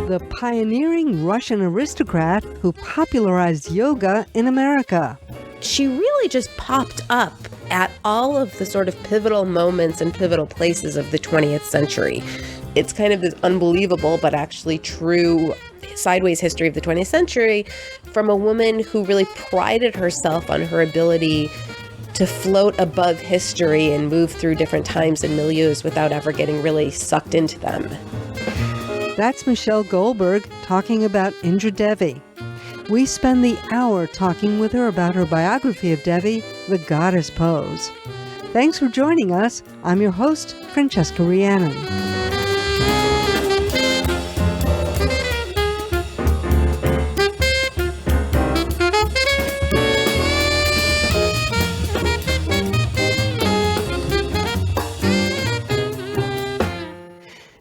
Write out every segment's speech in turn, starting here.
the pioneering Russian aristocrat who popularized yoga in America. She really just popped up at all of the sort of pivotal moments and pivotal places of the 20th century. It's kind of this unbelievable but actually true sideways history of the 20th century from a woman who really prided herself on her ability to float above history and move through different times and milieus without ever getting really sucked into them. That's Michelle Goldberg talking about Indra Devi. We spend the hour talking with her about her biography of Devi, The Goddess Pose. Thanks for joining us. I'm your host, Francesca Rheannon.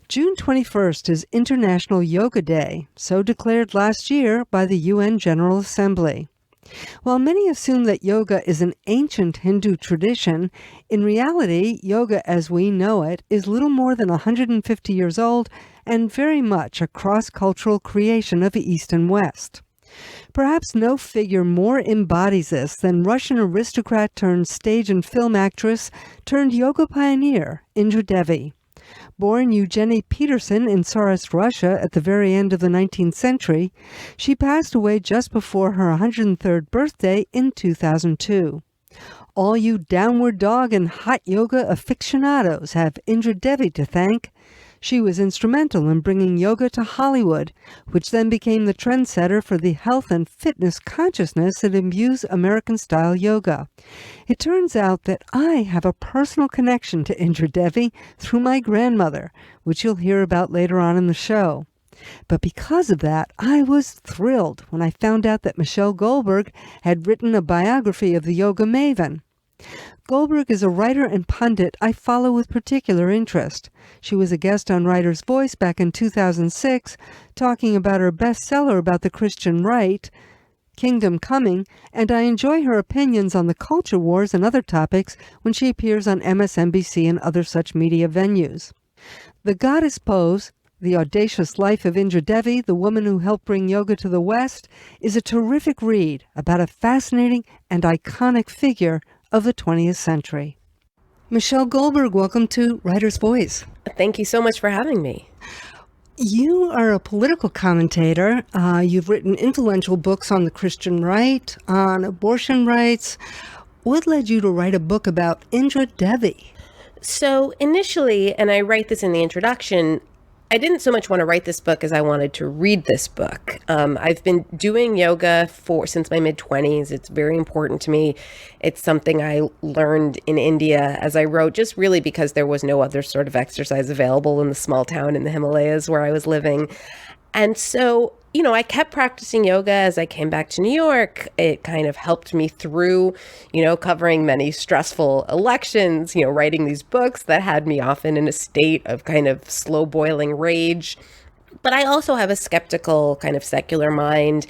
June 21st is International Yoga Day, so declared last year by the UN General Assembly. While many assume that yoga is an ancient Hindu tradition, in reality, yoga as we know it is little more than 150 years old and very much a cross-cultural creation of East and West. Perhaps no figure more embodies this than Russian aristocrat turned stage and film actress turned yoga pioneer, Indra Devi. Born Eugenie Petersen in Tsarist Russia at the very end of the 19th century, she passed away just before her 103rd birthday in 2002. All you downward dog and hot yoga aficionados have Indra Devi to thank. She was instrumental in bringing yoga to Hollywood, which then became the trendsetter for the health and fitness consciousness that imbues American-style yoga. It turns out that I have a personal connection to Indra Devi through my grandmother, which you'll hear about later on in the show. But because of that, I was thrilled when I found out that Michelle Goldberg had written a biography of the yoga maven. Goldberg is a writer and pundit I follow with particular interest. She was a guest on Writer's Voice back in 2006, talking about her bestseller about the Christian right, Kingdom Coming, and I enjoy her opinions on the culture wars and other topics when she appears on MSNBC and other such media venues. The Goddess Pose, The Audacious Life of Indra Devi, the woman who helped bring yoga to the West, is a terrific read about a fascinating and iconic figure of the 20th century. Michelle Goldberg, welcome to Writer's Voice. Thank you so much for having me. You are a political commentator. You've written influential books on the Christian right, on abortion rights. What led you to write a book about Indra Devi? So initially, and I write this in the introduction, I didn't so much want to write this book as I wanted to read this book. I've been doing yoga since my mid-20s. It's very important to me. It's something I learned in India as I wrote, just really because there was no other sort of exercise available in the small town in the Himalayas where I was living. And so, I kept practicing yoga as I came back to New York. It kind of helped me through, covering many stressful elections, writing these books that had me often in a state of kind of slow boiling rage. But I also have a skeptical kind of secular mind.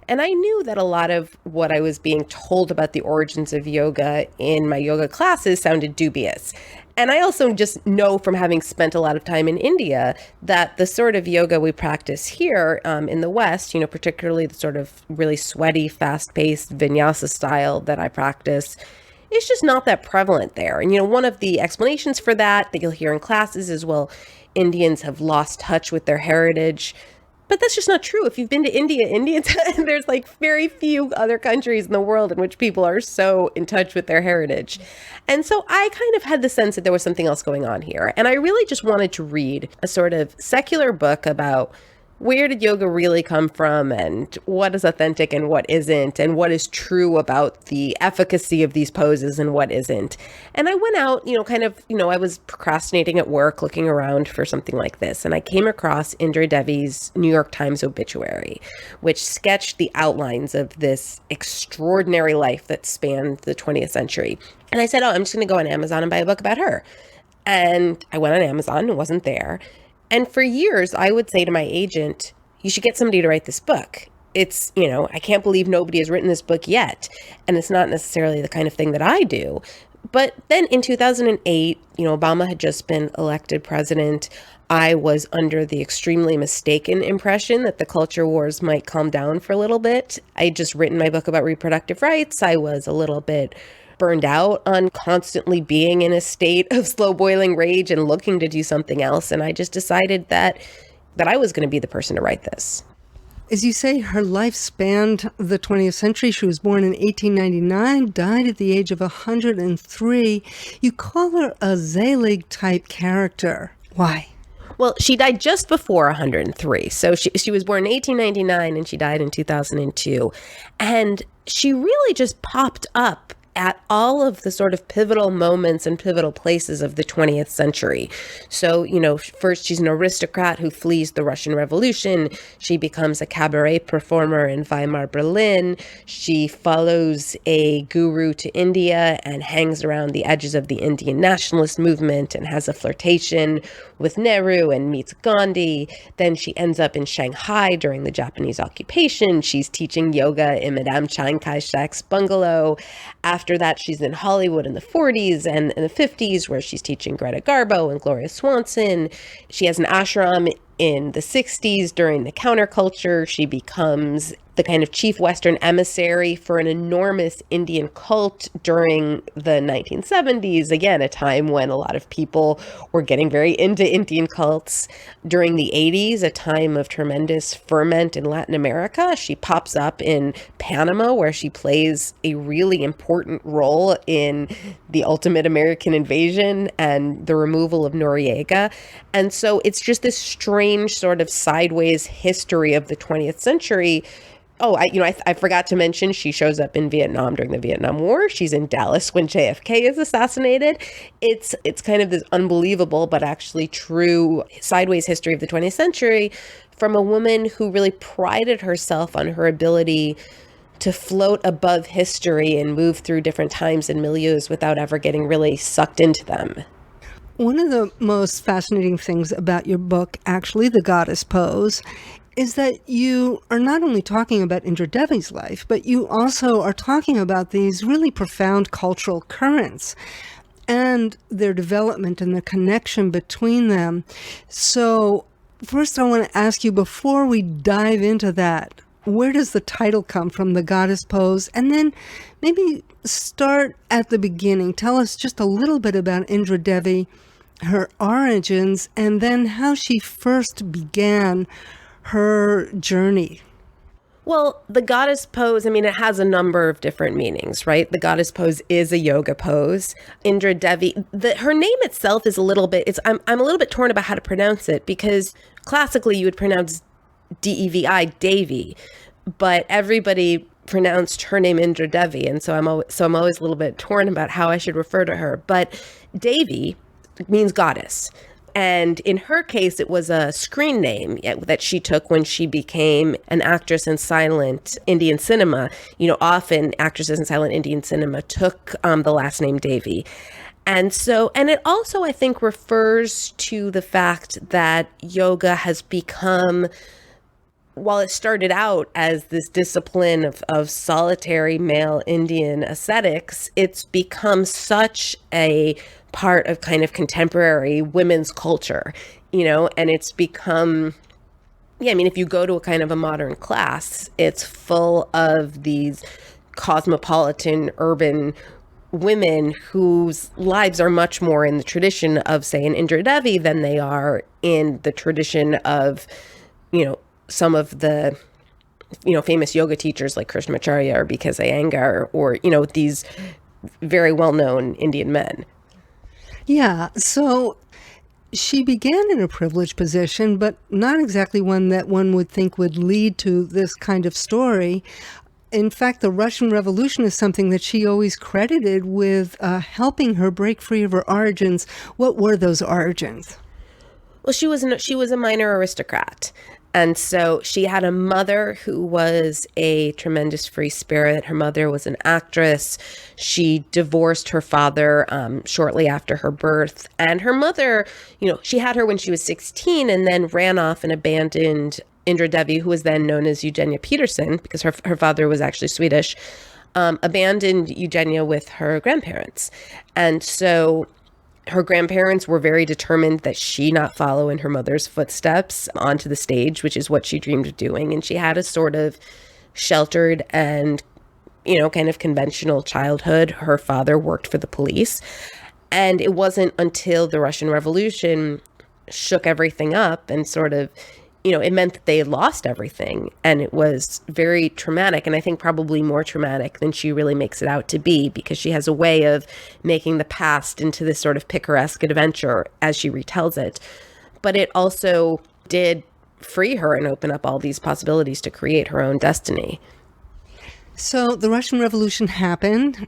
And I knew that a lot of what I was being told about the origins of yoga in my yoga classes sounded dubious. And I also just know from having spent a lot of time in India that the sort of yoga we practice here in the West, particularly the sort of really sweaty, fast-paced vinyasa style that I practice, is just not that prevalent there. And, one of the explanations for that you'll hear in classes is, well, Indians have lost touch with their heritage. But that's just not true. If you've been to India, there's like very few other countries in the world in which people are so in touch with their heritage. And so I kind of had the sense that there was something else going on here. And I really just wanted to read a sort of secular book about where did yoga really come from and what is authentic and what isn't, and what is true about the efficacy of these poses and what isn't. And I went out, I was procrastinating at work, looking around for something like this. And I came across Indra Devi's New York Times obituary, which sketched the outlines of this extraordinary life that spanned the 20th century. And I said, I'm just going to go on Amazon and buy a book about her. And I went on Amazon, it wasn't there. And for years, I would say to my agent, you should get somebody to write this book. It's, I can't believe nobody has written this book yet. And it's not necessarily the kind of thing that I do. But then in 2008, Obama had just been elected president. I was under the extremely mistaken impression that the culture wars might calm down for a little bit. I had just written my book about reproductive rights. I was a little bit burned out on constantly being in a state of slow boiling rage and looking to do something else. And I just decided that I was going to be the person to write this. As you say, her life spanned the 20th century. She was born in 1899, died at the age of 103. You call her a Zelig-type character. Why? Well, she died just before 103. So she was born in 1899 and she died in 2002. And she really just popped up at all of the sort of pivotal moments and pivotal places of the 20th century. So, first she's an aristocrat who flees the Russian Revolution. She becomes a cabaret performer in Weimar, Berlin. She follows a guru to India and hangs around the edges of the Indian nationalist movement and has a flirtation with Nehru and meets Gandhi. Then she ends up in Shanghai during the Japanese occupation. She's teaching yoga in Madame Chiang Kai-shek's bungalow. After that, she's in Hollywood in the 40s and in the 50s, where she's teaching Greta Garbo and Gloria Swanson. She has an ashram in the 60s during the counterculture. She becomes the kind of chief Western emissary for an enormous Indian cult during the 1970s. Again, a time when a lot of people were getting very into Indian cults. During the 80s, a time of tremendous ferment in Latin America. She pops up in Panama, where she plays a really important role in the ultimate American invasion and the removal of Noriega. And so it's just this strange sort of sideways history of the 20th century. Oh, I forgot to mention she shows up in Vietnam during the Vietnam War. She's in Dallas when JFK is assassinated. It's kind of this unbelievable but actually true sideways history of the 20th century from a woman who really prided herself on her ability to float above history and move through different times and milieus without ever getting really sucked into them. One of the most fascinating things about your book, actually, The Goddess Pose, is that you are not only talking about Indra Devi's life, but you also are talking about these really profound cultural currents and their development and the connection between them. So first I want to ask you, before we dive into that, where does the title come from, The Goddess Pose? And then maybe start at the beginning. Tell us just a little bit about Indra Devi, her origins, and then how she first began her journey. Well, the goddess pose, it has a number of different meanings, right? The goddess pose is a yoga pose. Indra Devi, her name itself is a little bit, I'm a little bit torn about how to pronounce it, because classically you would pronounce Devi, Devi, but everybody pronounced her name Indra Devi, and so I'm always a little bit torn about how I should refer to her. But Devi means goddess. And in her case, it was a screen name that she took when she became an actress in silent Indian cinema. Often actresses in silent Indian cinema took the last name Devi. And it also, I think, refers to the fact that yoga has become, while it started out as this discipline of solitary male Indian ascetics, it's become such a part of kind of contemporary women's culture, and it's become, if you go to a kind of a modern class, it's full of these cosmopolitan urban women whose lives are much more in the tradition of, say, an Indra Devi than they are in the tradition of, some of the, famous yoga teachers like Krishnamacharya or BKS Iyengar or, these very well-known Indian men. Yeah, so she began in a privileged position, but not exactly one that one would think would lead to this kind of story. In fact, the Russian Revolution is something that she always credited with helping her break free of her origins. What were those origins? Well, she was a minor aristocrat. And so she had a mother who was a tremendous free spirit. Her mother was an actress. She divorced her father shortly after her birth. And her mother, she had her when she was 16 and then ran off and abandoned Indra Devi, who was then known as Eugenie Petersen, because her father was actually Swedish, abandoned Eugenia with her grandparents. And so Her grandparents were very determined that she not follow in her mother's footsteps onto the stage, which is what she dreamed of doing. And she had a sort of sheltered and, kind of conventional childhood. Her father worked for the police. And it wasn't until the Russian Revolution shook everything up and sort of, it meant that they lost everything. And it was very traumatic. And I think probably more traumatic than she really makes it out to be, because she has a way of making the past into this sort of picaresque adventure as she retells it. But it also did free her and open up all these possibilities to create her own destiny. So the Russian Revolution happened.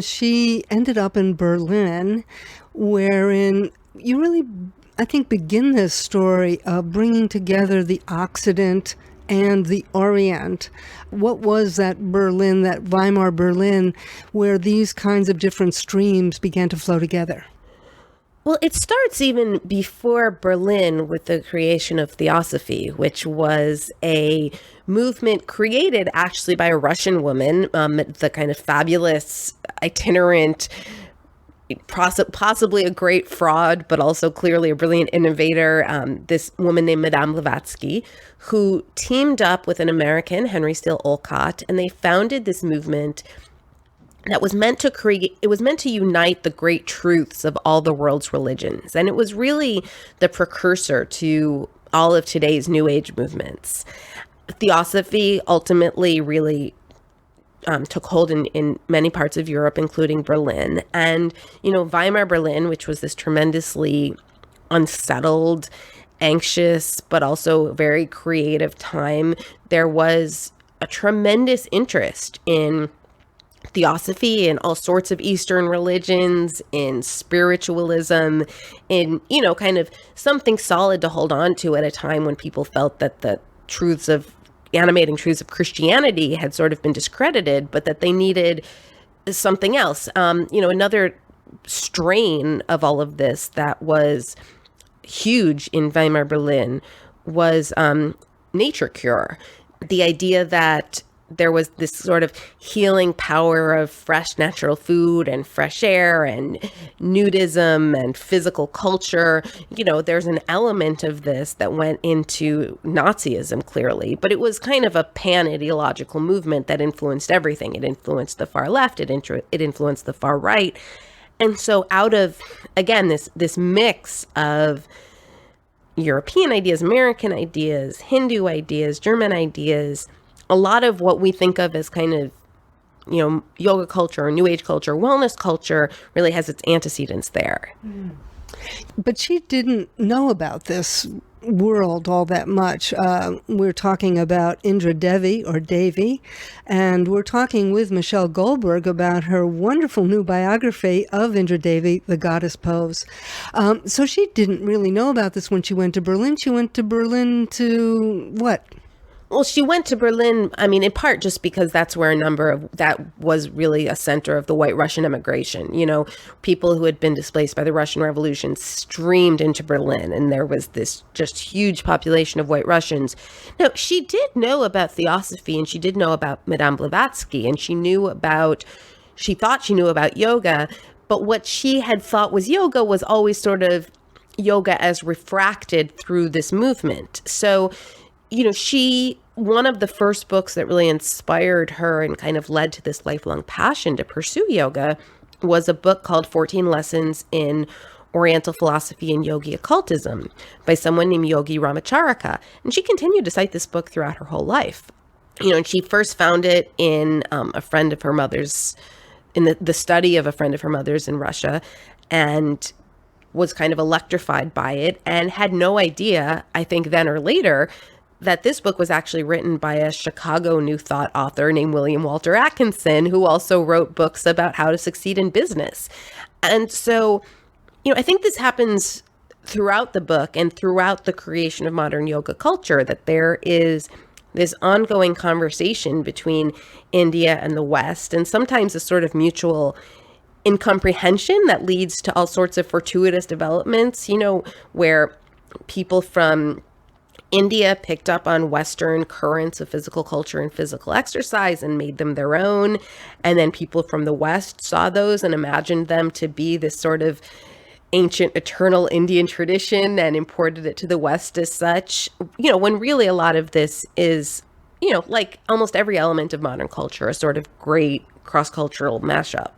She ended up in Berlin, wherein you really, I think, begin this story of bringing together the Occident and the Orient. What was that Berlin, that Weimar Berlin, where these kinds of different streams began to flow together? Well, it starts even before Berlin with the creation of Theosophy, which was a movement created actually by a Russian woman, the kind of fabulous, itinerant, possibly a great fraud, but also clearly a brilliant innovator, this woman named Madame Blavatsky, who teamed up with an American, Henry Steele Olcott, and they founded this movement that was meant to unite the great truths of all the world's religions. And it was really the precursor to all of today's New Age movements. Theosophy ultimately really took hold in many parts of Europe, including Berlin. And, Weimar Berlin, which was this tremendously unsettled, anxious, but also very creative time, there was a tremendous interest in Theosophy and all sorts of Eastern religions, in spiritualism, in, kind of something solid to hold on to at a time when people felt that the animating truths of Christianity had sort of been discredited, but that they needed something else. Another strain of all of this that was huge in Weimar Berlin was nature cure. The idea that there was this sort of healing power of fresh natural food and fresh air and nudism and physical culture. There's an element of this that went into Nazism, clearly, but it was kind of a pan-ideological movement that influenced everything. It influenced the far left, it influenced the far right. And so out of, again, this mix of European ideas, American ideas, Hindu ideas, German ideas, a lot of what we think of as kind of, yoga culture, New Age culture, wellness culture really has its antecedents there. But she didn't know about this world all that much. We're talking about Indra Devi, or Devi, and we're talking with Michelle Goldberg about her wonderful new biography of Indra Devi, The Goddess Pose. So she didn't really know about this when she went to Berlin. She went to Berlin to what? Well, she went to Berlin, in part just because that's where that was really a center of the white Russian immigration. People who had been displaced by the Russian Revolution streamed into Berlin, and there was this just huge population of white Russians. Now, she did know about Theosophy, and she did know about Madame Blavatsky, and she thought she knew about yoga, but what she had thought was yoga was always sort of yoga as refracted through this movement. So, one of the first books that really inspired her and kind of led to this lifelong passion to pursue yoga was a book called 14 Lessons in Oriental Philosophy and Yogi Occultism by someone named Yogi Ramacharaka. And she continued to cite this book throughout her whole life. And she first found it in a friend of her mother's, in the study of a friend of her mother's in Russia, and was kind of electrified by it and had no idea, I think then or later, that this book was actually written by a Chicago New Thought author named William Walter Atkinson, who also wrote books about how to succeed in business. And so, I think this happens throughout the book and throughout the creation of modern yoga culture, that there is this ongoing conversation between India and the West, and sometimes a sort of mutual incomprehension that leads to all sorts of fortuitous developments, where people from India picked up on Western currents of physical culture and physical exercise and made them their own. And then people from the West saw those and imagined them to be this sort of ancient eternal Indian tradition and imported it to the West as such, when really a lot of this is, like almost every element of modern culture, a sort of great cross-cultural mashup.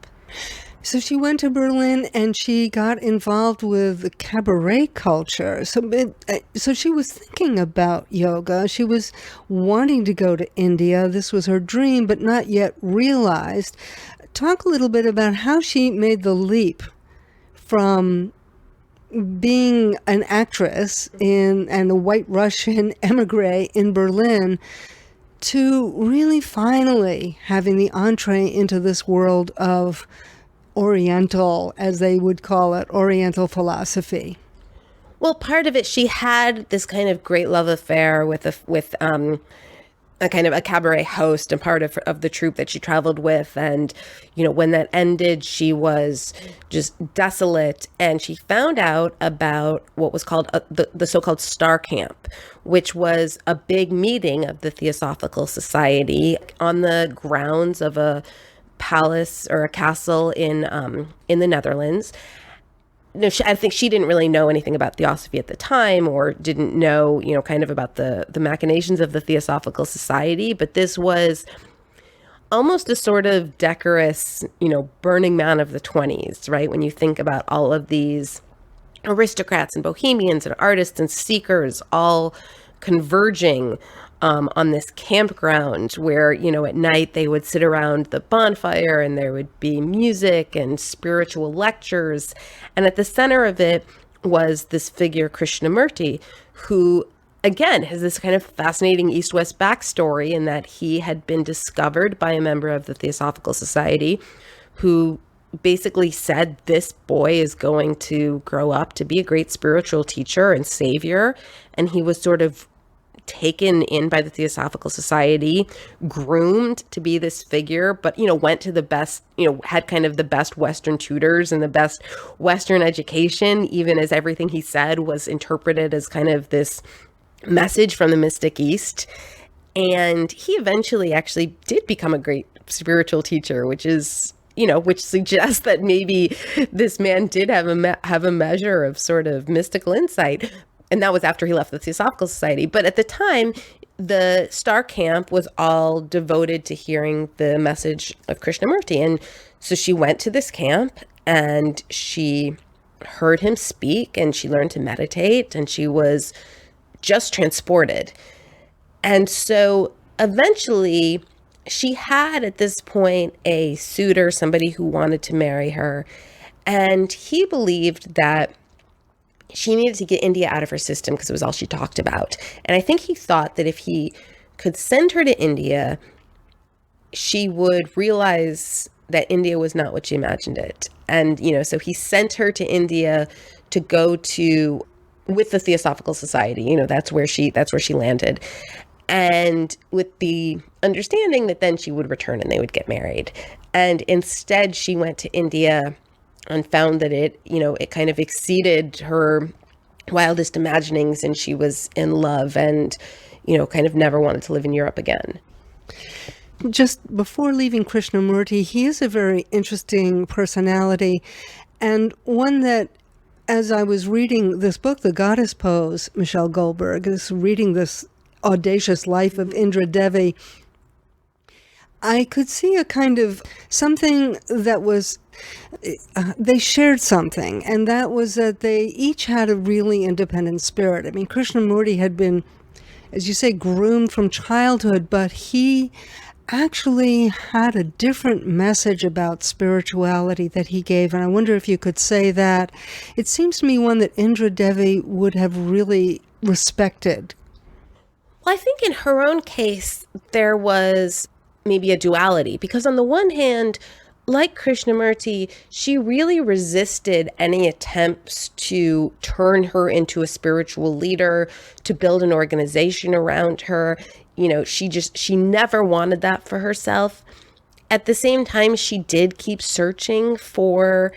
So she went to Berlin and she got involved with cabaret culture. So she was thinking about yoga. She was wanting to go to India. This was her dream, but not yet realized. Talk a little bit about how she made the leap from being an actress and a white Russian emigre in Berlin to really finally having the entree into this world of Oriental, as they would call it, Oriental philosophy. Well, part of it, she had this kind of great love affair with a kind of a cabaret host and part of the troupe that she traveled with. And, when that ended, she was just desolate. And she found out about what was called the so-called Star Camp, which was a big meeting of the Theosophical Society on the grounds of a palace or a castle in the Netherlands. No, I think she didn't really know anything about Theosophy at the time, or didn't know, kind of about the machinations of the Theosophical Society. But this was almost a sort of decorous, Burning Man of the 20s, right? When you think about all of these aristocrats and bohemians and artists and seekers all converging on this campground where, at night they would sit around the bonfire and there would be music and spiritual lectures. And at the center of it was this figure, Krishnamurti, who, again, has this kind of fascinating East-West backstory in that he had been discovered by a member of the Theosophical Society who basically said, this boy is going to grow up to be a great spiritual teacher and savior. And he was sort of taken in by the Theosophical Society, groomed to be this figure, but, went to the best, had kind of the best Western tutors and the best Western education, even as everything he said was interpreted as kind of this message from the mystic East. And he eventually actually did become a great spiritual teacher, which is, which suggests that maybe this man did have a measure of sort of mystical insight. And that was after he left the Theosophical Society. But at the time, the Star Camp was all devoted to hearing the message of Krishnamurti. And so she went to this camp and she heard him speak and she learned to meditate and she was just transported. And so eventually she had at this point a suitor, somebody who wanted to marry her. And he believed that she needed to get India out of her system because it was all she talked about. And I think he thought that if he could send her to India, she would realize that India was not what she imagined it. And, so he sent her to India to go to with the Theosophical Society. That's where she landed. And with the understanding that then she would return and they would get married. And instead she went to India and found that it kind of exceeded her wildest imaginings, and she was in love and, kind of never wanted to live in Europe again. Just before leaving Krishnamurti, he is a very interesting personality, and one that, as I was reading this book, The Goddess Pose, Michelle Goldberg, reading this audacious life of Indra Devi, I could see a kind of something that was, they shared something, and that was that they each had a really independent spirit. I mean, Krishnamurti had been, as you say, groomed from childhood, but he actually had a different message about spirituality that he gave, and I wonder if you could say that. It seems to me one that Indra Devi would have really respected. Well, I think in her own case, there was maybe a duality, because on the one hand, like Krishnamurti, she really resisted any attempts to turn her into a spiritual leader, to build an organization around her. She never wanted that for herself. At the same time, she did keep searching for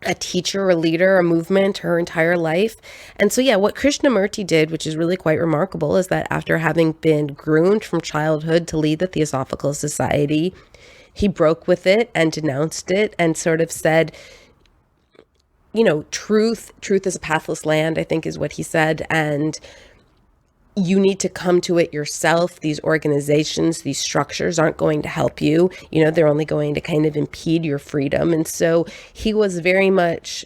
a teacher, a leader, a movement her entire life. And so, what Krishnamurti did, which is really quite remarkable, is that after having been groomed from childhood to lead the Theosophical Society, he broke with it and denounced it and sort of said, truth is a pathless land, I think is what he said. And you need to come to it yourself. These organizations, these structures aren't going to help you. They're only going to kind of impede your freedom. And so he was very much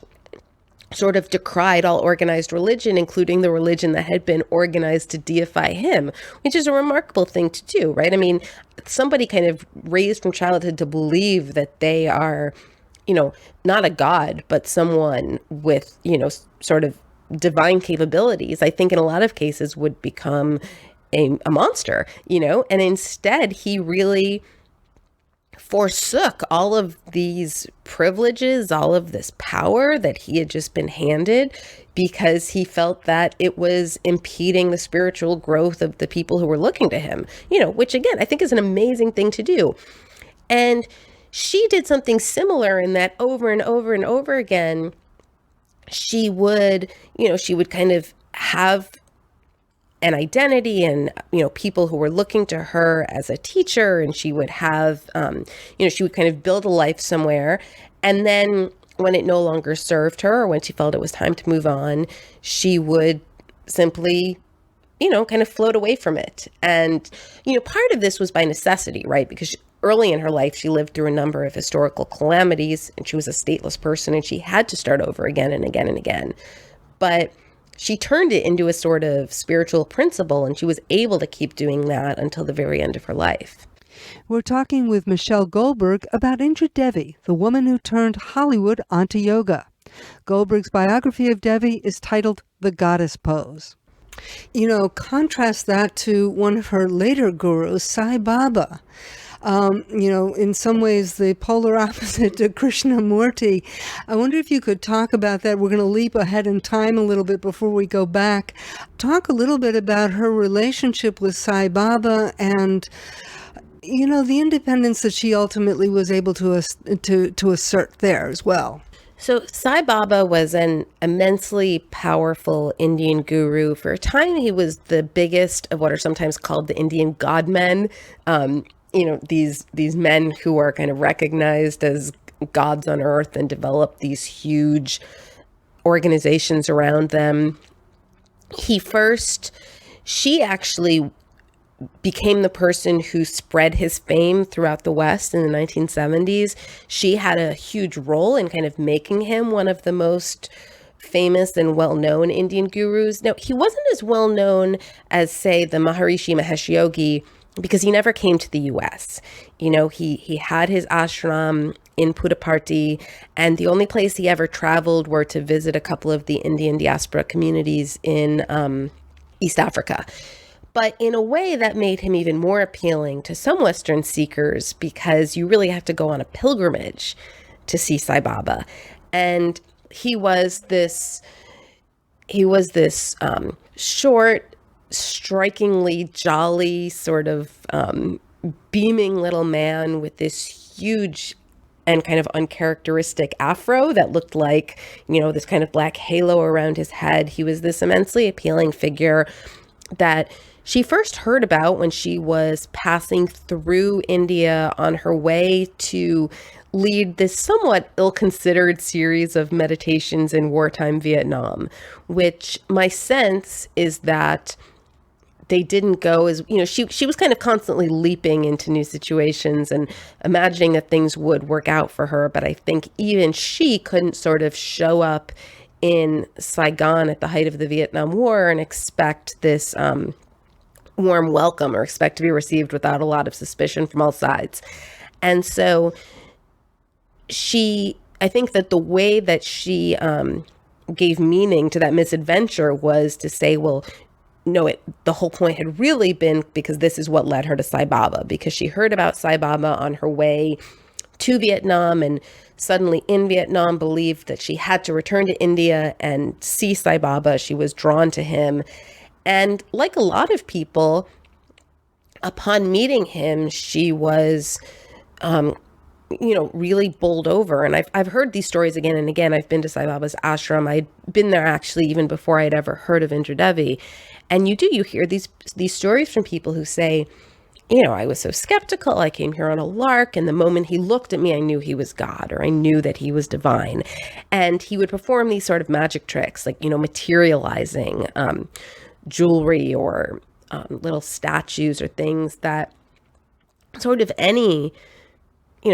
sort of decried all organized religion, including the religion that had been organized to deify him, which is a remarkable thing to do, right? I mean, somebody kind of raised from childhood to believe that they are, not a god, but someone with, sort of divine capabilities, I think in a lot of cases would become a monster, and instead he really forsook all of these privileges, all of this power that he had just been handed, because he felt that it was impeding the spiritual growth of the people who were looking to him, which again, I think is an amazing thing to do. And she did something similar in that over and over and over again, she would kind of have an identity and, people who were looking to her as a teacher, and she would have, she would kind of build a life somewhere. And then when it no longer served her, or when she felt it was time to move on, she would simply, kind of float away from it. And, part of this was by necessity, right? Because early in her life, she lived through a number of historical calamities, and she was a stateless person, and she had to start over again and again and again. But she turned it into a sort of spiritual principle, and she was able to keep doing that until the very end of her life. We're talking with Michelle Goldberg about Indra Devi, the woman who turned Hollywood onto yoga. Goldberg's biography of Devi is titled The Goddess Pose. Contrast that to one of her later gurus, Sai Baba. In some ways the polar opposite to Krishnamurti. I wonder if you could talk about that. We're going to leap ahead in time a little bit before we go back. Talk a little bit about her relationship with Sai Baba and, the independence that she ultimately was able to assert there as well. So Sai Baba was an immensely powerful Indian guru. For a time, he was the biggest of what are sometimes called the Indian godmen. These men who are kind of recognized as gods on earth and develop these huge organizations around them. She actually became the person who spread his fame throughout the West in the 1970s. She had a huge role in kind of making him one of the most famous and well-known Indian gurus. Now, he wasn't as well-known as, say, the Maharishi Mahesh Yogi, because he never came to the U.S. He had his ashram in Puttaparthi, and the only place he ever traveled were to visit a couple of the Indian diaspora communities in East Africa. But in a way that made him even more appealing to some Western seekers, because you really have to go on a pilgrimage to see Sai Baba. And he was this short, strikingly jolly, sort of beaming little man with this huge and kind of uncharacteristic afro that looked like, this kind of black halo around his head. He was this immensely appealing figure that she first heard about when she was passing through India on her way to lead this somewhat ill-considered series of meditations in wartime Vietnam, which my sense is that they didn't go as, she was kind of constantly leaping into new situations and imagining that things would work out for her. But I think even she couldn't sort of show up in Saigon at the height of the Vietnam War and expect this warm welcome, or expect to be received without a lot of suspicion from all sides. And so I think that the way that she gave meaning to that misadventure was to say, well, no, the whole point had really been because this is what led her to Sai Baba, because she heard about Sai Baba on her way to Vietnam, and suddenly in Vietnam believed that she had to return to India and see Sai Baba. She was drawn to him. And like a lot of people, upon meeting him, she was, really bowled over. And I've heard these stories again and again. I've been to Sai Baba's ashram. I'd been there actually even before I'd ever heard of Indra Devi. And you hear these stories from people who say, I was so skeptical. I came here on a lark. And the moment he looked at me, I knew he was God, or I knew that he was divine. And he would perform these sort of magic tricks, like, materializing jewelry or little statues or things that sort of any,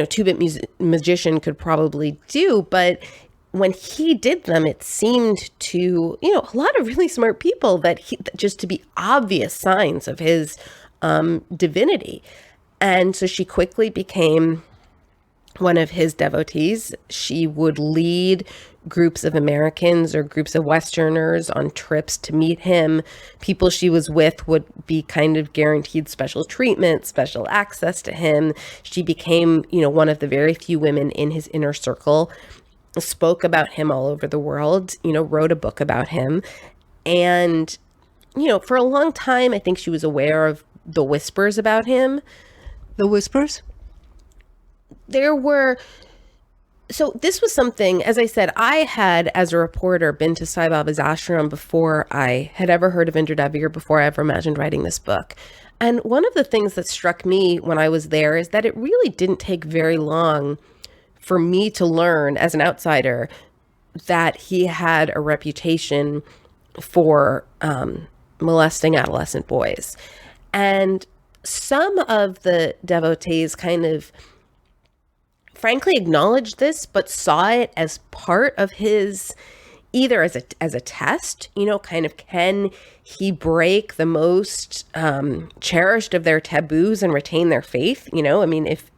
two-bit magician could probably do. But when he did them, it seemed to, a lot of really smart people that just to be obvious signs of his divinity. And so she quickly became one of his devotees. She would lead groups of Americans or groups of Westerners on trips to meet him. People she was with would be kind of guaranteed special treatment, special access to him. She became, one of the very few women in his inner circle, spoke about him all over the world, wrote a book about him. And, for a long time, I think she was aware of the whispers about him. The whispers? So this was something, as I said, I had, as a reporter, been to Sai Baba's ashram before I had ever heard of Indra Devi or before I ever imagined writing this book. And one of the things that struck me when I was there is that it really didn't take very long for me to learn, as an outsider, that he had a reputation for molesting adolescent boys. And some of the devotees kind of frankly acknowledged this, but saw it as part of his, either as a test, kind of, can he break the most cherished of their taboos and retain their faith? If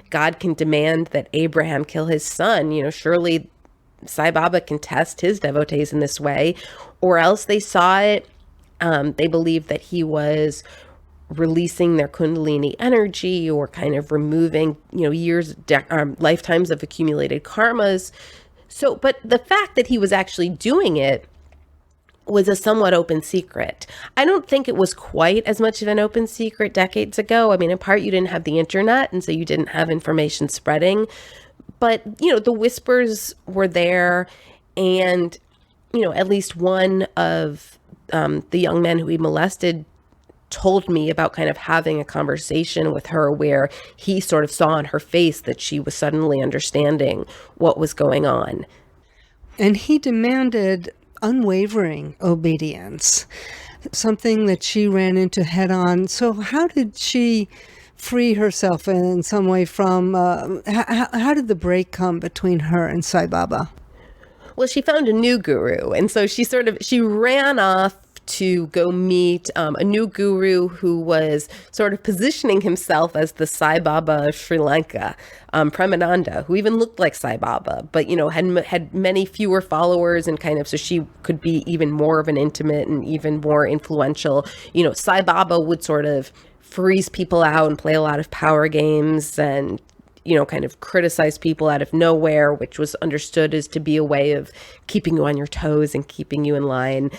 God can demand that Abraham kill his son, surely Sai Baba can test his devotees in this way. Or else they saw it, they believed that he was releasing their kundalini energy, or kind of removing, lifetimes of accumulated karmas. So, but the fact that he was actually doing it was a somewhat open secret. I don't think it was quite as much of an open secret decades ago. In part, you didn't have the internet, and so you didn't have information spreading. But, the whispers were there, and, at least one of the young men who he molested told me about kind of having a conversation with her where he sort of saw on her face that she was suddenly understanding what was going on. And he demanded unwavering obedience, something that she ran into head on. So how did she free herself in some way from, how did the break come between her and Sai Baba? Well, she found a new guru. And so she ran off to go meet a new guru who was sort of positioning himself as the Sai Baba of Sri Lanka, Premananda, who even looked like Sai Baba, but, had many fewer followers, and kind of, so she could be even more of an intimate and even more influential. Sai Baba would sort of freeze people out and play a lot of power games and, kind of criticize people out of nowhere, which was understood as to be a way of keeping you on your toes and keeping you in line.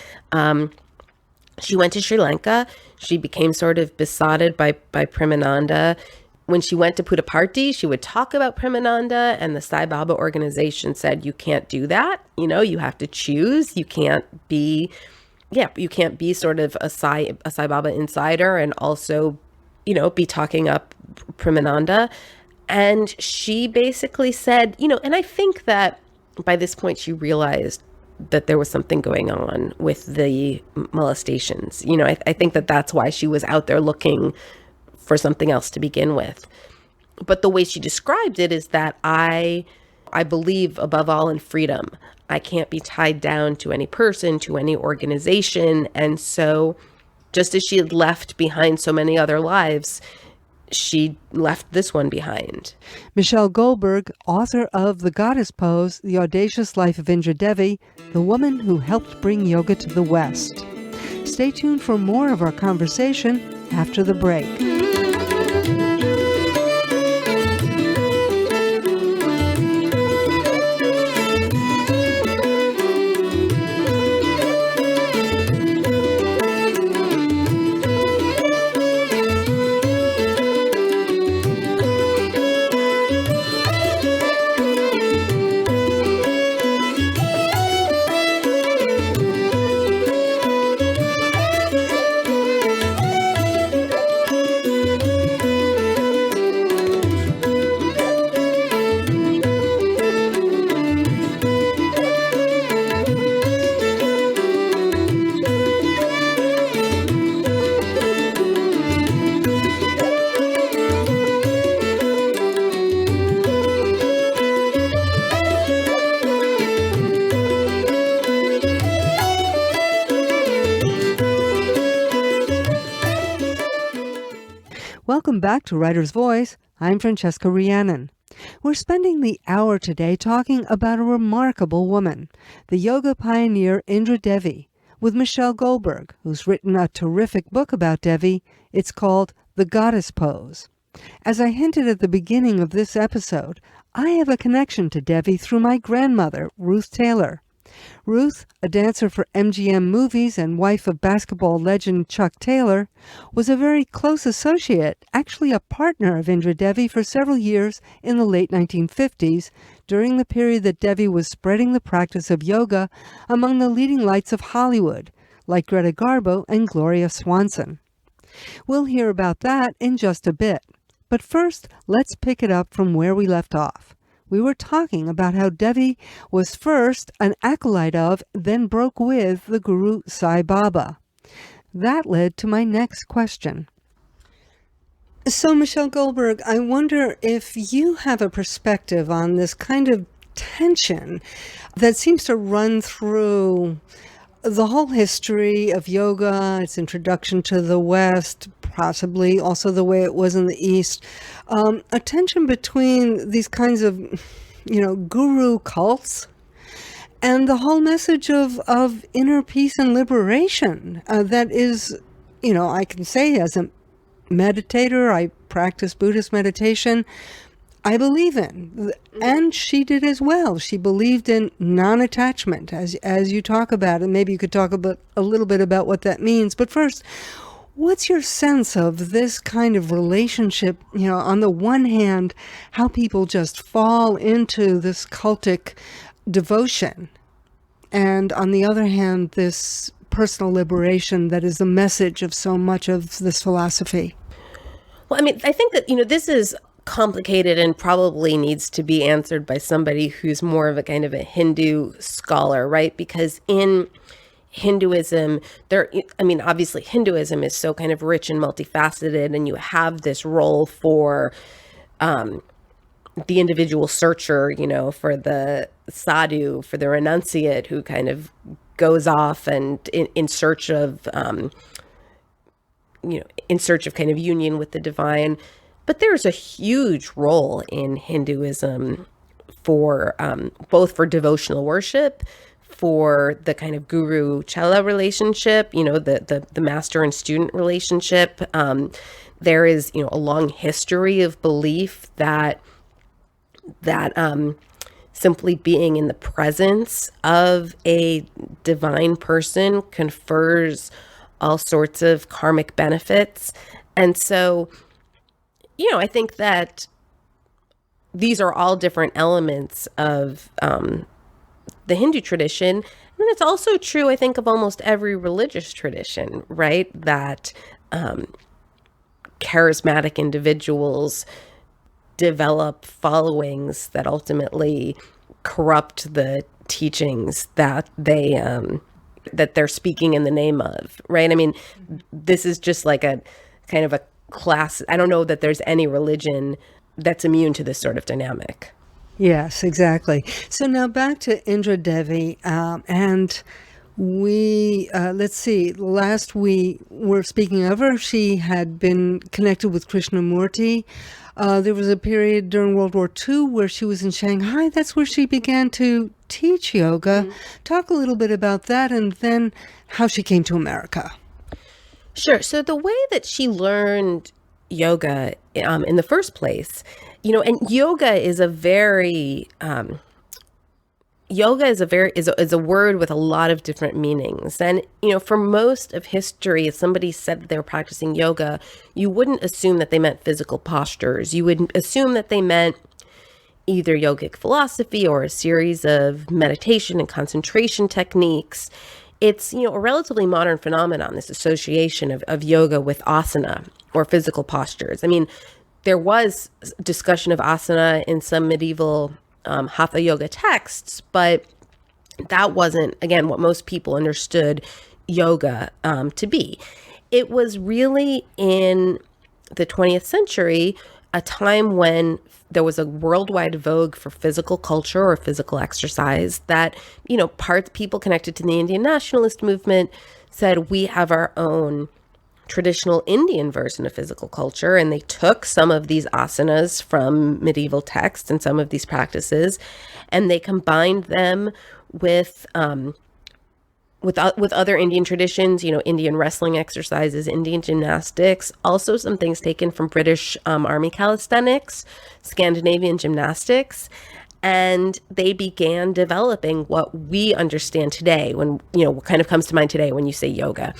She went to Sri Lanka. She became sort of besotted by Premananda. When she went to Puttaparthi, she would talk about Premananda, and the Sai Baba organization said, you can't do that. You have to choose. You can't be sort of a Sai Baba insider and also, be talking up Premananda. And she basically said, and I think that by this point she realized that there was something going on with the molestations. I think that that's why she was out there looking for something else to begin with. But the way she described it is that I believe above all in freedom. I can't be tied down to any person, to any organization. And so just as she had left behind so many other lives, she left this one behind. Michelle Goldberg, author of The Goddess Pose, The Audacious Life of Indra Devi, the woman who helped bring yoga to the West. Stay tuned for more of our conversation after the break. Welcome back to Writer's Voice. I'm Francesca Rheannon. We're spending the hour today talking about a remarkable woman, the yoga pioneer Indra Devi, with Michelle Goldberg, who's written a terrific book about Devi. It's called The Goddess Pose. As I hinted at the beginning of this episode, I have a connection to Devi through my grandmother, Ruth Taylor. Ruth, a dancer for MGM movies and wife of basketball legend Chuck Taylor, was a very close associate, actually a partner of Indra Devi for several years in the late 1950s, during the period that Devi was spreading the practice of yoga among the leading lights of Hollywood, like Greta Garbo and Gloria Swanson. We'll hear about that in just a bit. But first, let's pick it up from where we left off. We were talking about how Devi was first an acolyte of, then broke with, the Guru Sai Baba. That led to my next question. So, Michelle Goldberg, I wonder if you have a perspective on this kind of tension that seems to run through the whole history of yoga, its introduction to the West, possibly also the way it was in the East, a tension between these kinds of, guru cults and the whole message of inner peace and liberation that is, I can say as a meditator, I practice Buddhist meditation, I believe in, and she did as well. She believed in non-attachment, as you talk about, and maybe you could talk about a little bit about what that means. But first, what's your sense of this kind of relationship? On the one hand, how people just fall into this cultic devotion, and on the other hand, this personal liberation that is the message of so much of this philosophy. Well, I think that, this is complicated and probably needs to be answered by somebody who's more of a kind of a Hindu scholar, right? Because in Hinduism, obviously Hinduism is so kind of rich and multifaceted, and you have this role for the individual searcher, for the sadhu, for the renunciate who kind of goes off and in search of, in search of kind of union with the divine. But there's a huge role in Hinduism for both for devotional worship, for the kind of guru chela relationship, the master and student relationship. There is, a long history of belief that simply being in the presence of a divine person confers all sorts of karmic benefits. And so, I think that these are all different elements of the Hindu tradition. And it's also true, I think, of almost every religious tradition, right? That charismatic individuals develop followings that ultimately corrupt the teachings that they're speaking in the name of, right? This is just like a kind of a class. I don't know that there's any religion that's immune to this sort of dynamic. Yes, exactly. So now back to Indra Devi, and we, let's see, last we were speaking of her, she had been connected with Krishnamurti. There was a period during World War II where she was in Shanghai. That's where she began to teach yoga. Mm-hmm. Talk a little bit about that, and then how she came to America. Sure. So the way that she learned yoga in the first place, and yoga is a very is a word with a lot of different meanings. And, for most of history, if somebody said that they were practicing yoga, you wouldn't assume that they meant physical postures. You would assume that they meant either yogic philosophy or a series of meditation and concentration techniques. It's, a relatively modern phenomenon, this association of yoga with asana or physical postures. There was discussion of asana in some medieval hatha yoga texts, but that wasn't, again, what most people understood yoga to be. It was really in the 20th century, a time when there was a worldwide vogue for physical culture or physical exercise that, people connected to the Indian nationalist movement said, we have our own traditional Indian version of physical culture, and they took some of these asanas from medieval texts and some of these practices, and they combined them with other Indian traditions, Indian wrestling exercises, Indian gymnastics, also some things taken from British Army calisthenics, Scandinavian gymnastics. And they began developing what we understand today when, what kind of comes to mind today when you say yoga.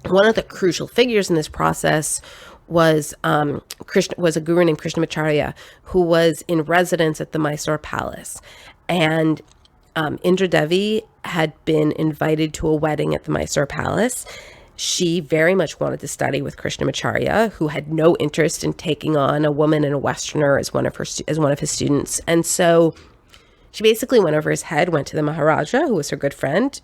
One of the crucial figures in this process was a guru named Krishnamacharya, who was in residence at the Mysore Palace. And Indra Devi had been invited to a wedding at the Mysore Palace. She very much wanted to study with Krishnamacharya, who had no interest in taking on a woman and a Westerner as one of his students. And so she basically went over his head, went to the Maharaja, who was her good friend,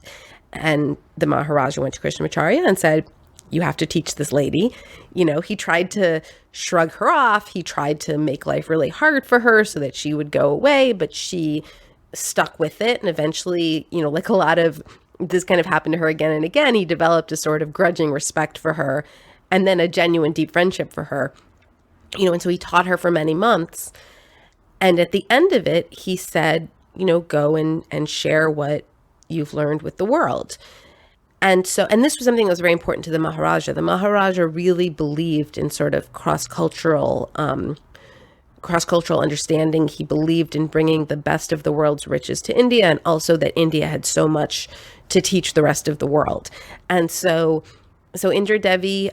and the Maharaja went to Krishnamacharya and said, "You have to teach this lady." He tried to shrug her off. He tried to make life really hard for her so that she would go away, but she stuck with it. And eventually, like a lot of this kind of happened to her again and again, he developed a sort of grudging respect for her and then a genuine deep friendship for her. And so he taught her for many months. And at the end of it, he said, go and share what you've learned with the world. And this was something that was very important to the Maharaja. The Maharaja really believed in sort of cross-cultural understanding. He believed in bringing the best of the world's riches to India, and also that India had so much to teach the rest of the world. And so Indra Devi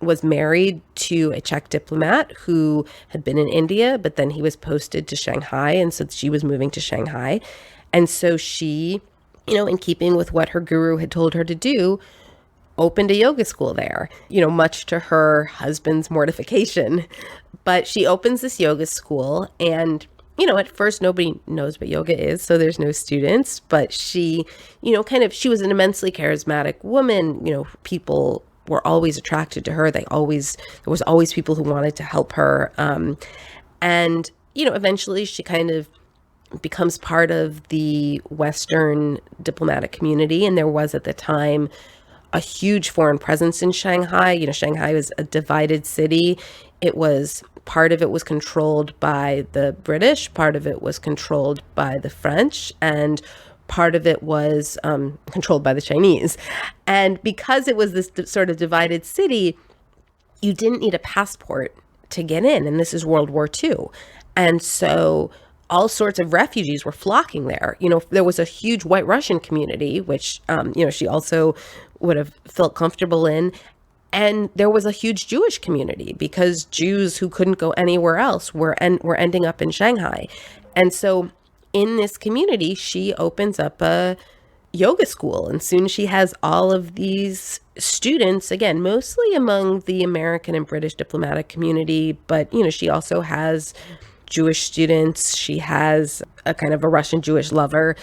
was married to a Czech diplomat who had been in India, but then he was posted to Shanghai, and so she was moving to Shanghai. And so she, in keeping with what her guru had told her to do, opened a yoga school there, much to her husband's mortification. But she opens this yoga school, and at first nobody knows what yoga is, so there's no students, but she, she was an immensely charismatic woman. People were always attracted to her. There was always people who wanted to help her. And eventually she kind of becomes part of the Western diplomatic community. And there was at the time a huge foreign presence in Shanghai. Shanghai was a divided city. Part of it was controlled by the British, part of it was controlled by the French, and part of it was controlled by the Chinese. And because it was this sort of divided city, you didn't need a passport to get in. And this is World War II. And so all sorts of refugees were flocking there. There was a huge White Russian community, which, she also would have felt comfortable in. And there was a huge Jewish community because Jews who couldn't go anywhere else were ending up in Shanghai. And so in this community, she opens up a yoga school. And soon she has all of these students, again, mostly among the American and British diplomatic community. But, she also has Jewish students. She has a kind of a Russian Jewish lover.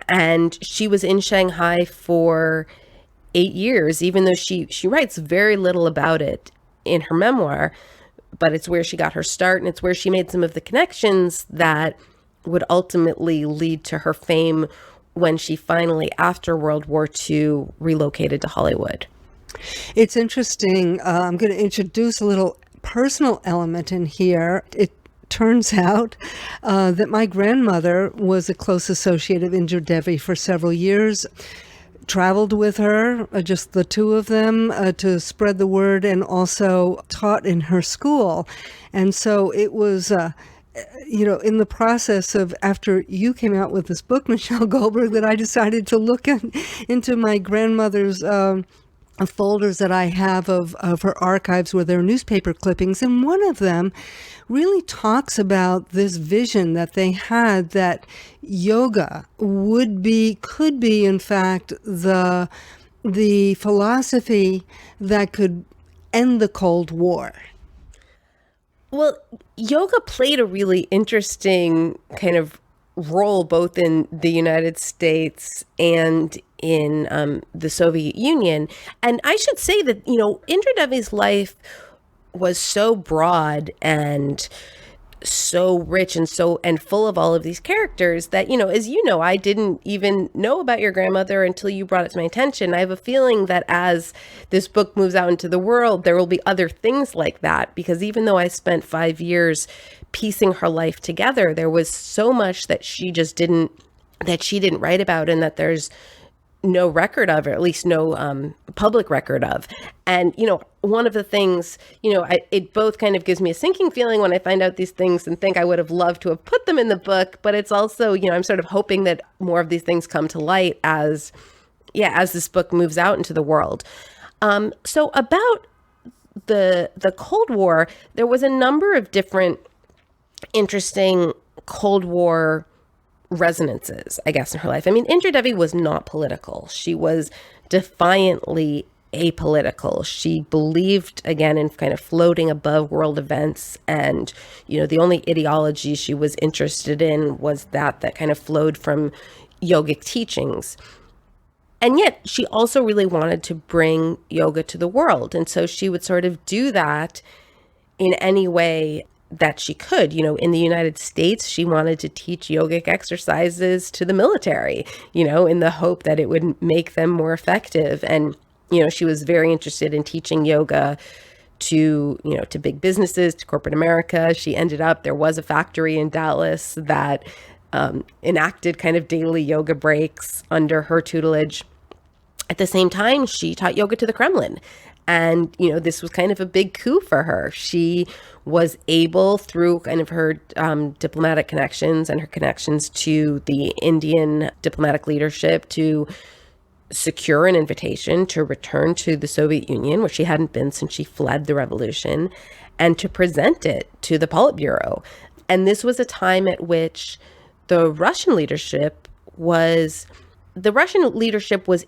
And she was in Shanghai for 8 years, even though she writes very little about it in her memoir, but it's where she got her start, and it's where she made some of the connections that would ultimately lead to her fame when she finally, after World War II, relocated to Hollywood. It's interesting. I'm going to introduce a little personal element in here. It turns out that my grandmother was a close associate of Indra Devi for several years. Traveled with her, just the two of them, to spread the word, and also taught in her school. And so it was, in the process of, after you came out with this book, Michelle Goldberg, that I decided to look into my grandmother's folders that I have of her archives where there are newspaper clippings. And one of them really talks about this vision that they had that yoga could be in fact the philosophy that could end the Cold War. Well, yoga played a really interesting kind of role both in the United States and in the Soviet Union. And I should say that, Indra Devi's life was so broad and so rich and full of all of these characters that, as you know, I didn't even know about your grandmother until you brought it to my attention. I have a feeling that as this book moves out into the world, there will be other things like that, because even though I spent 5 years piecing her life together, there was so much that she didn't write about, and that there's no record of, or at least no public record of. And, one of the things, it both kind of gives me a sinking feeling when I find out these things and think I would have loved to have put them in the book. But it's also, I'm sort of hoping that more of these things come to light as this book moves out into the world. So about the Cold War, there was a number of different interesting Cold War resonances, I guess, in her life. I mean, Indra Devi was not political. She was defiantly apolitical. She believed, again, in kind of floating above world events. And, the only ideology she was interested in was that kind of flowed from yogic teachings. And yet she also really wanted to bring yoga to the world. And so she would sort of do that in any way that she could. In the United States, she wanted to teach yogic exercises to the military, in the hope that it would make them more effective. And, she was very interested in teaching yoga to big businesses, to corporate America. There was a factory in Dallas that enacted kind of daily yoga breaks under her tutelage. At the same time, she taught yoga to the Kremlin. And, this was kind of a big coup for her. She was able, through kind of her diplomatic connections and her connections to the Indian diplomatic leadership, to secure an invitation to return to the Soviet Union, where she hadn't been since she fled the revolution, and to present it to the Politburo. And this was a time at which the Russian leadership was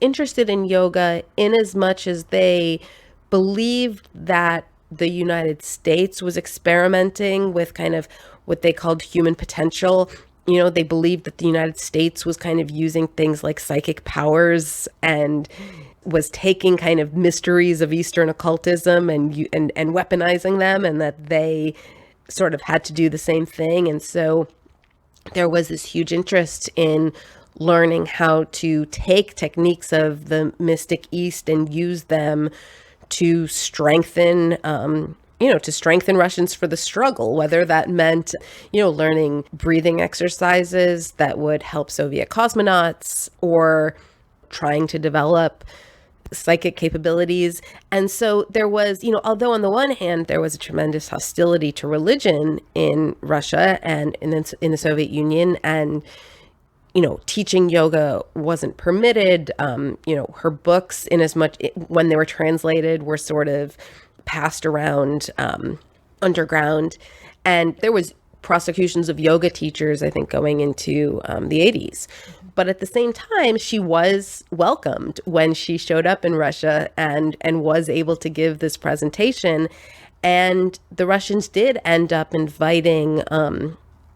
interested in yoga in as much as they believed that the United States was experimenting with kind of what they called human potential. They believed that the United States was kind of using things like psychic powers and was taking kind of mysteries of Eastern occultism and weaponizing them, and that they sort of had to do the same thing. And so there was this huge interest in learning how to take techniques of the mystic East and use them to strengthen Russians for the struggle, whether that meant, learning breathing exercises that would help Soviet cosmonauts, or trying to develop psychic capabilities. And so there was, although on the one hand, there was a tremendous hostility to religion in Russia and in the Soviet Union, and teaching yoga wasn't permitted. Her books, when they were translated, were sort of passed around underground. And there was prosecutions of yoga teachers, I think, going into the 80s. But at the same time, she was welcomed when she showed up in Russia and was able to give this presentation. And the Russians did end up inviting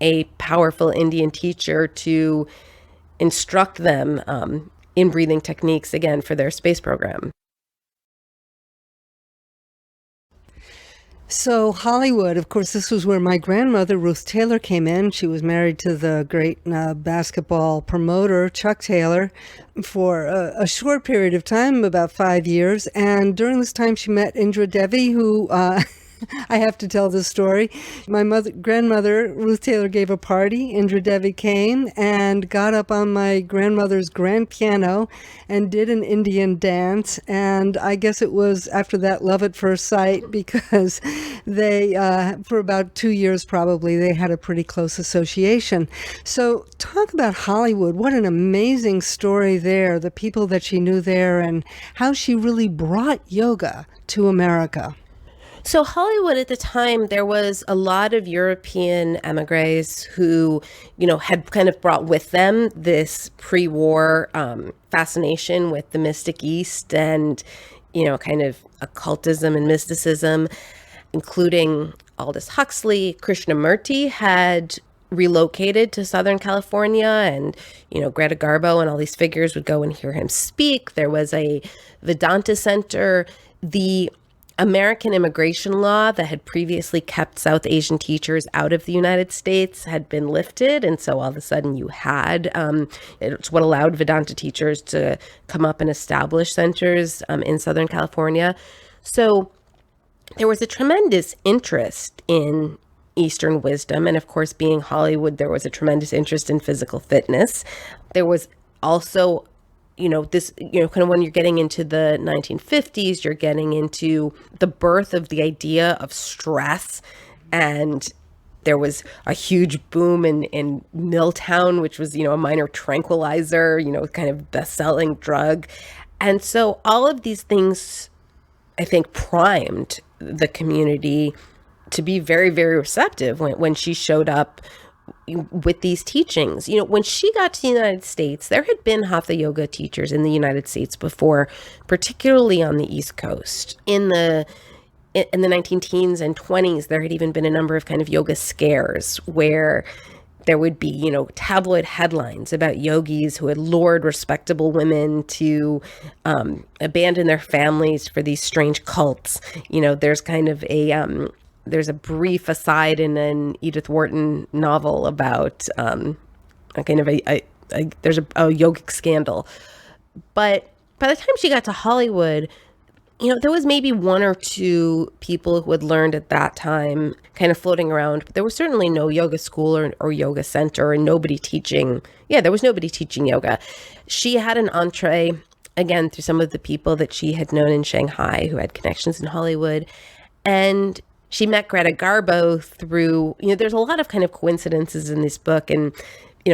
a powerful Indian teacher to instruct them in breathing techniques, again, for their space program. So Hollywood, of course, this was where my grandmother, Ruth Taylor, came in. She was married to the great basketball promoter, Chuck Taylor, for a short period of time, about 5 years. And during this time, she met Indra Devi, who I have to tell this story. My grandmother, Ruth Taylor, gave a party. Indra Devi came and got up on my grandmother's grand piano and did an Indian dance. And I guess it was after that love at first sight, because they, for about 2 years probably, they had a pretty close association. So talk about Hollywood. What an amazing story there, the people that she knew there, and how she really brought yoga to America. So Hollywood at the time, there was a lot of European emigres who, had kind of brought with them this pre-war fascination with the mystic East and, kind of occultism and mysticism, including Aldous Huxley. Krishnamurti had relocated to Southern California, and, Greta Garbo and all these figures would go and hear him speak. There was a Vedanta center. The American immigration law that had previously kept South Asian teachers out of the United States had been lifted. And so all of a sudden you had, it's what allowed Vedanta teachers to come up and establish centers in Southern California. So there was a tremendous interest in Eastern wisdom. And of course, being Hollywood, there was a tremendous interest in physical fitness. There was also this, kind of when you're getting into the 1950s, you're getting into the birth of the idea of stress. And there was a huge boom in Milltown, which was, a minor tranquilizer, kind of best-selling drug. And so all of these things, I think, primed the community to be very, very receptive when she showed up with these teachings. When she got to the United States, there had been hatha yoga teachers in the United States before, particularly on the East Coast. In the 19-teens and 20s, there had even been a number of kind of yoga scares where there would be, tabloid headlines about yogis who had lured respectable women to abandon their families for these strange cults. There's kind of there's a brief aside in an Edith Wharton novel about there's a yogic scandal. But by the time she got to Hollywood, there was maybe one or two people who had learned at that time kind of floating around. But there was certainly no yoga school or yoga center, and nobody teaching. Yeah, there was nobody teaching yoga. She had an entree, again, through some of the people that she had known in Shanghai who had connections in Hollywood. And she met Greta Garbo through, there's a lot of kind of coincidences in this book, and,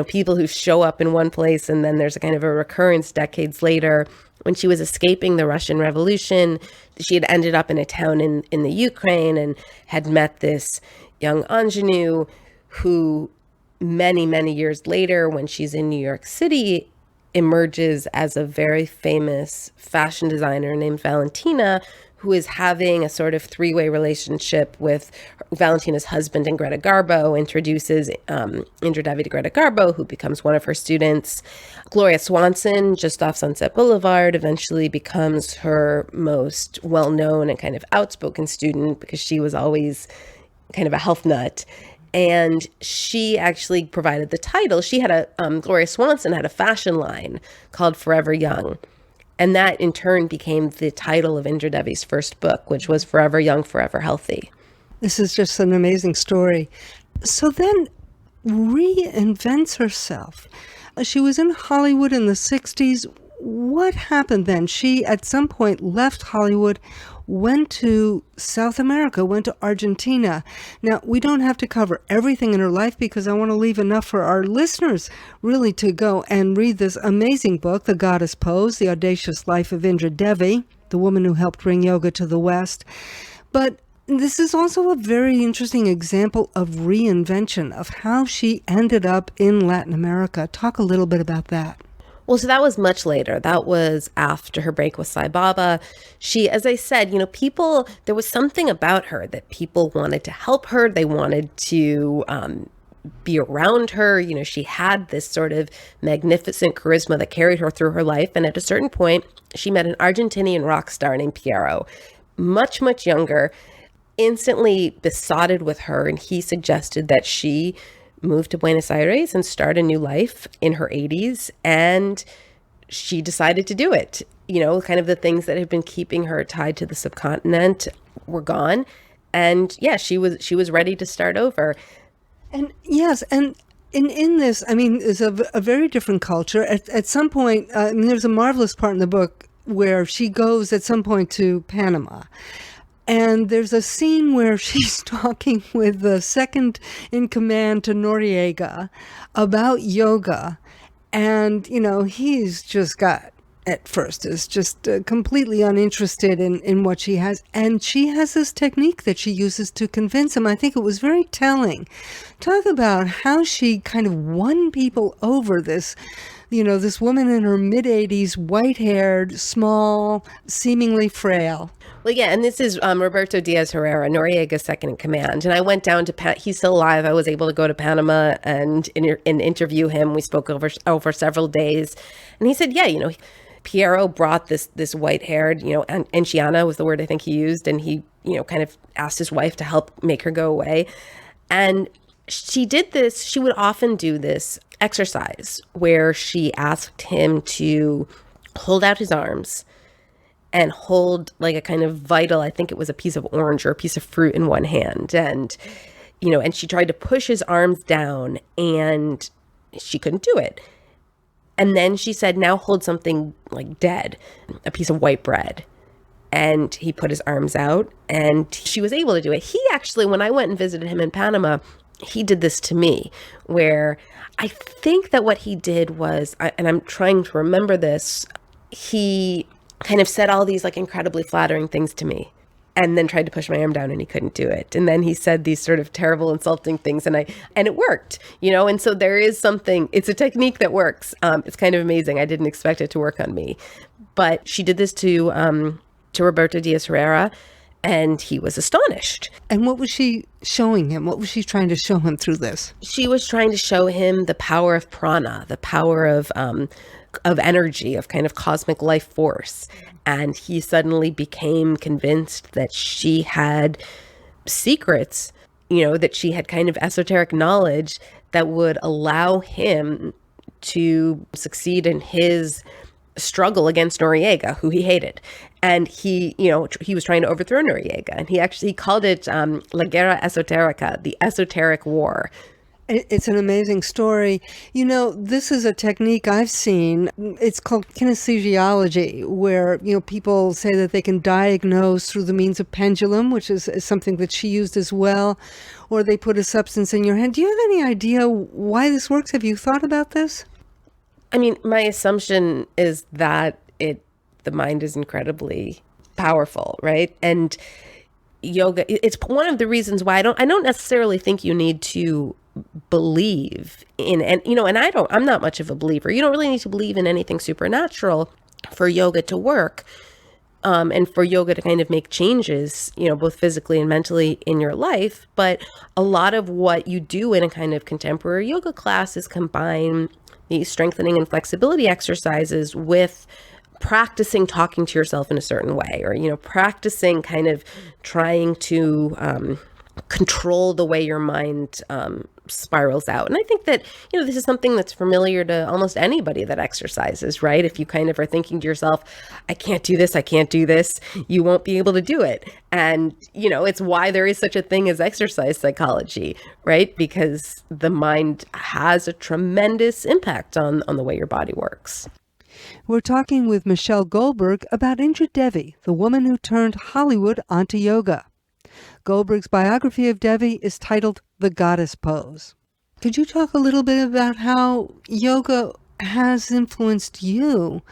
people who show up in one place and then there's a kind of a recurrence decades later. When she was escaping the Russian Revolution, she had ended up in a town in the Ukraine and had met this young ingenue who many, many years later, when she's in New York City, emerges as a very famous fashion designer named Valentina, who is having a sort of three-way relationship with Valentina's husband and Greta Garbo, introduces Indra Devi to Greta Garbo, who becomes one of her students. Gloria Swanson, just off Sunset Boulevard, eventually becomes her most well-known and kind of outspoken student because she was always kind of a health nut. And she actually provided the title. She had Gloria Swanson had a fashion line called Forever Young. And that in turn became the title of Indra Devi's first book, which was Forever Young, Forever Healthy. This is just an amazing story. So then reinvents herself. She was in Hollywood in the 60s. What happened then? She at some point left Hollywood, went to South America, went to Argentina. Now, we don't have to cover everything in her life because I want to leave enough for our listeners really to go and read this amazing book, The Goddess Pose, The Audacious Life of Indra Devi, the woman who helped bring yoga to the West. But this is also a very interesting example of reinvention, of how she ended up in Latin America. Talk a little bit about that. Well, so that was much later. That was after her break with Sai Baba. She, as I said, there was something about her that people wanted to help her. They wanted to be around her. She had this sort of magnificent charisma that carried her through her life. And at a certain point, she met an Argentinian rock star named Piero, much, much younger, instantly besotted with her. And he suggested that she moved to Buenos Aires and start a new life in her 80s. And she decided to do it. Kind of the things that had been keeping her tied to the subcontinent were gone. And yeah, she was ready to start over. And yes, and in this, it's a very different culture. At some point, there's a marvelous part in the book where she goes at some point to Panama. And there's a scene where she's talking with the second in command to Noriega about yoga. And, he's just at first is just completely uninterested in what she has. And she has this technique that she uses to convince him. I think it was very telling. Talk about how she kind of won people over, this woman in her mid-80s, white-haired, small, seemingly frail. Well, yeah, and this is Roberto Diaz Herrera, Noriega's second in command. And I went down to he's still alive. I was able to go to Panama and interview him. We spoke over several days. And he said, yeah, Piero brought this white-haired, anciana was the word I think he used, and he, kind of asked his wife to help make her go away. And she would often do this exercise where she asked him to hold out his arms and hold like a kind of vital, I think it was a piece of orange or a piece of fruit in one hand. And, and she tried to push his arms down and she couldn't do it. And then she said, now hold something like dead, a piece of white bread. And he put his arms out and she was able to do it. He actually, when I went and visited him in Panama, he did this to me, where I think that what he did was, and I'm trying to remember this, he kind of said all these like incredibly flattering things to me and then tried to push my arm down and he couldn't do it. And then he said these sort of terrible, insulting things and it worked, and so there is something, it's a technique that works. It's kind of amazing. I didn't expect it to work on me, but she did this to Roberto Diaz Herrera and he was astonished. And what was she showing him? What was she trying to show him through this? She was trying to show him the power of prana, the power of energy, of kind of cosmic life force. And he suddenly became convinced that she had secrets, that she had kind of esoteric knowledge that would allow him to succeed in his struggle against Noriega, who he hated. And he was trying to overthrow Noriega. And he called it La Guerra Esoterica, the esoteric war. It's an amazing story. This is a technique I've seen. It's called kinesiology, where, people say that they can diagnose through the means of pendulum, which is something that she used as well, or they put a substance in your hand. Do you have any idea why this works? Have you thought about this? I mean, my assumption is that the mind is incredibly powerful, right? And yoga, it's one of the reasons why I don't necessarily think you need to believe in, and I'm not much of a believer. You don't really need to believe in anything supernatural for yoga to work, and for yoga to kind of make changes, both physically and mentally in your life. But a lot of what you do in a kind of contemporary yoga class is combine these strengthening and flexibility exercises with practicing talking to yourself in a certain way, or, practicing kind of trying to control the way your mind spirals out. And I think that, this is something that's familiar to almost anybody that exercises, right? If you kind of are thinking to yourself, I can't do this, you won't be able to do it. And, it's why there is such a thing as exercise psychology, right? Because the mind has a tremendous impact on the way your body works. We're talking with Michelle Goldberg about Indra Devi, the woman who turned Hollywood onto yoga. Goldberg's biography of Devi is titled The Goddess Pose. Could you talk a little bit about how yoga has influenced you?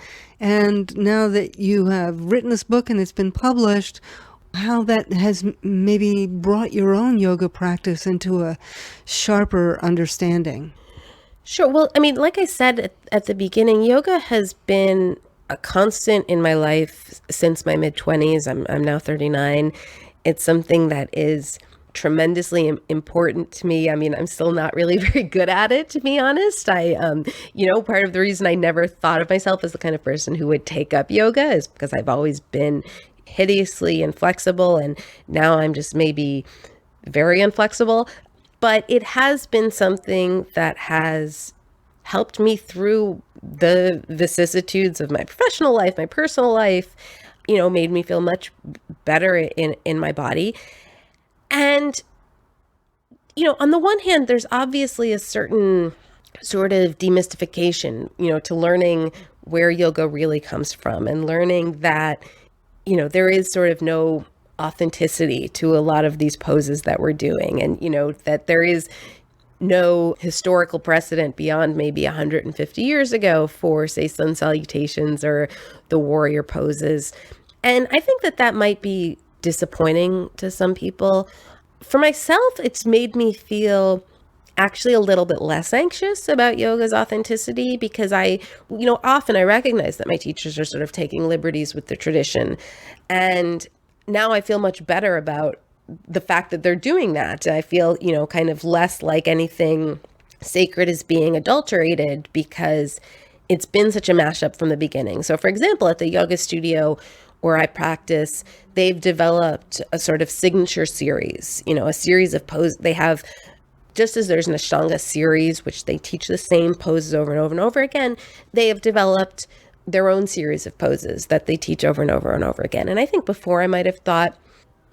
And now that you have written this book and it's been published, how that has maybe brought your own yoga practice into a sharper understanding? Sure. Well, I mean, like I said at the beginning, yoga has been a constant in my life since my mid-20s. I'm now 39. It's something that is tremendously important to me. I mean, I'm still not really very good at it, to be honest. Part of the reason I never thought of myself as the kind of person who would take up yoga is because I've always been hideously inflexible, and now I'm just maybe very inflexible. But it has been something that has helped me through the vicissitudes of my professional life, my personal life, made me feel much better in my body. And, on the one hand, there's obviously a certain sort of demystification, to learning where yoga really comes from and learning that, there is sort of no authenticity to a lot of these poses that we're doing. And, that there is no historical precedent beyond maybe 150 years ago for, say, sun salutations or the warrior poses. And I think that might be disappointing to some people. For myself, it's made me feel actually a little bit less anxious about yoga's authenticity because often I recognize that my teachers are sort of taking liberties with the tradition. And now I feel much better about the fact that they're doing that. I feel, kind of less like anything sacred is being adulterated because it's been such a mashup from the beginning. So for example, at the yoga studio where I practice, they've developed a sort of signature series, a series of poses. They have, just as there's an Ashtanga series, which they teach the same poses over and over and over again, they have developed their own series of poses that they teach over and over and over again. And I think before I might have thought,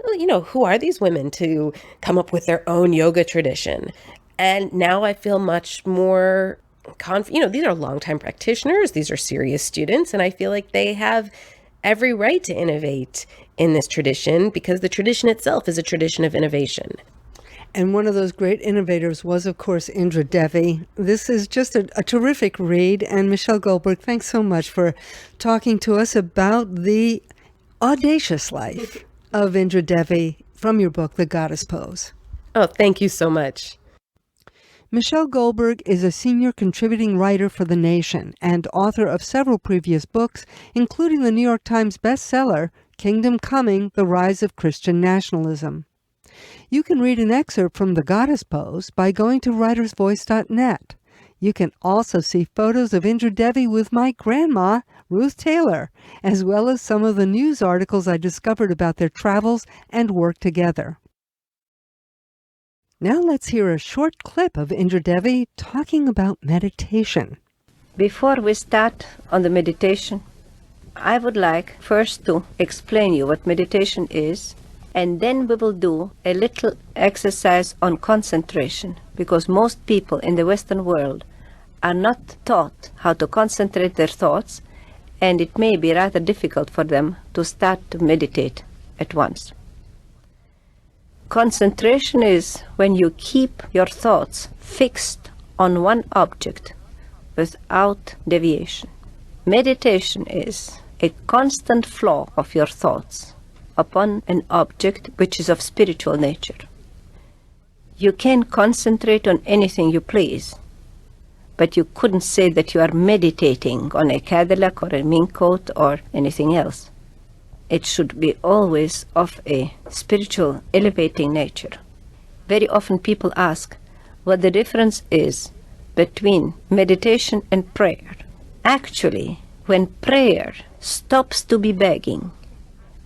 well, who are these women to come up with their own yoga tradition? And now I feel much more confident. These are longtime practitioners. These are serious students. And I feel like they have every right to innovate in this tradition because the tradition itself is a tradition of innovation. And one of those great innovators was, of course, Indra Devi. This is just a terrific read. And Michelle Goldberg, thanks so much for talking to us about the audacious life of Indra Devi from your book, The Goddess Pose. Oh, thank you so much. Michelle Goldberg is a senior contributing writer for The Nation and author of several previous books, including the New York Times bestseller, Kingdom Coming: The Rise of Christian Nationalism. You can read an excerpt from The Goddess Pose by going to writersvoice.net. You can also see photos of Indra Devi with my grandma, Ruth Taylor, as well as some of the news articles I discovered about their travels and work together. Now let's hear a short clip of Indra Devi talking about meditation. Before we start on the meditation, I would like first to explain you what meditation is, and then we will do a little exercise on concentration, because most people in the Western world are not taught how to concentrate their thoughts, and it may be rather difficult for them to start to meditate at once. Concentration is when you keep your thoughts fixed on one object without deviation. Meditation is a constant flow of your thoughts upon an object which is of spiritual nature. You can concentrate on anything you please, but you couldn't say that you are meditating on a Cadillac or a mink coat or anything else. It should be always of a spiritual, elevating nature. Very often people ask what the difference is between meditation and prayer. Actually, when prayer stops to be begging,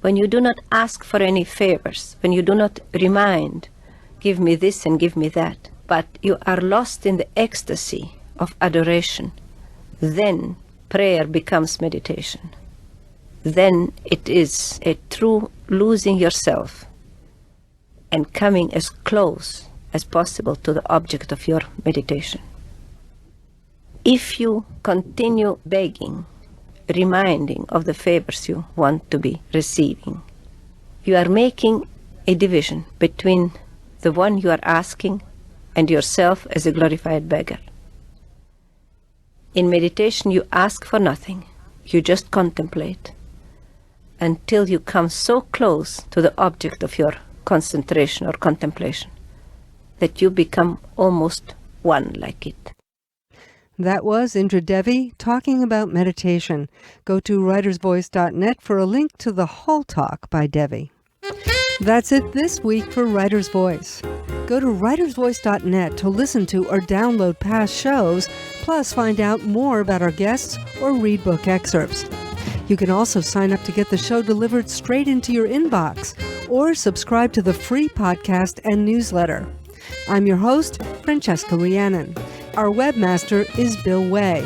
when you do not ask for any favors, when you do not remind, give me this and give me that, but you are lost in the ecstasy of adoration, then prayer becomes meditation. Then it is a true losing yourself and coming as close as possible to the object of your meditation. If you continue begging, reminding of the favors you want to be receiving, you are making a division between the one you are asking and yourself as a glorified beggar. In meditation, you ask for nothing. You just contemplate until you come so close to the object of your concentration or contemplation that you become almost one like it. That was Indra Devi talking about meditation. Go to writersvoice.net for a link to the whole talk by Devi. That's it this week for Writer's Voice. Go to writersvoice.net to listen to or download past shows, plus find out more about our guests or read book excerpts. You can also sign up to get the show delivered straight into your inbox or subscribe to the free podcast and newsletter. I'm your host, Francesca Rheannon. Our webmaster is Bill Way.